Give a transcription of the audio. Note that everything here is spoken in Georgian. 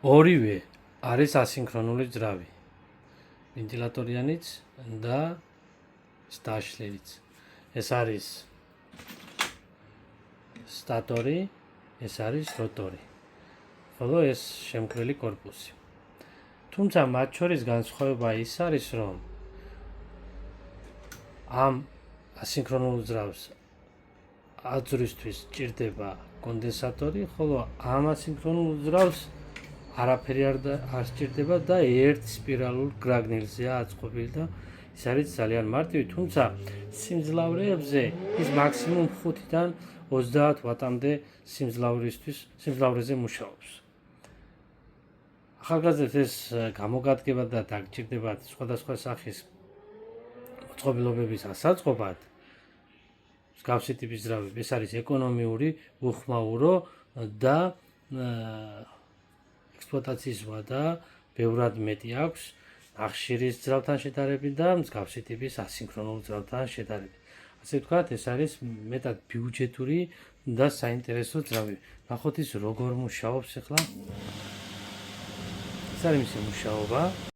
ორივე არის ასინქრონული ძრავი. ვენტილატორიანიც და დაშლილიც. ეს არის სტატორი, ეს არის როტორი. ხოლო ეს შემკრელი корпуსი. თუმცა მათ შორის განსხვავება ის არის, რომ ამ ასინქრონულ ძრავს აძვრისთვის ჭირდება კონდენსატორი, ხოლო ამ ასინქრონულ ძრავს არაფერი არ სჭირდება და ერთ სპირალურ გრაგნილზეა აწყობილი და ის არის ძალიან მარტივი, თუმცა სიმძლავრეებზე ის მაქსიმუმ 5-დან 30 ვატამდე სიმძლავრეზე მუშაობს. ახალგაზრდებს ეს გამოგადგება და დაგჭირდებათ სხვადასხვა სახის მოწყობილობების ასაწყობად. მსგავსი ტიპის ძრავები, ეს არის ეკონომიური, უხმაურო და ექსპლუატაციის ვადა ბევრად მეტი აქვს ნახშირის ძრავთან შედარებით და მსგავსი ტიპის ასინქრონულ ძრავთან შედარებით. ასე ვთქვათ, ეს არის მეტად ბიუჯეტური და საინტერესო ძრავი. ნახოთ ის როგორ მუშაობს ახლა. ეს არის მისი მუშაობა.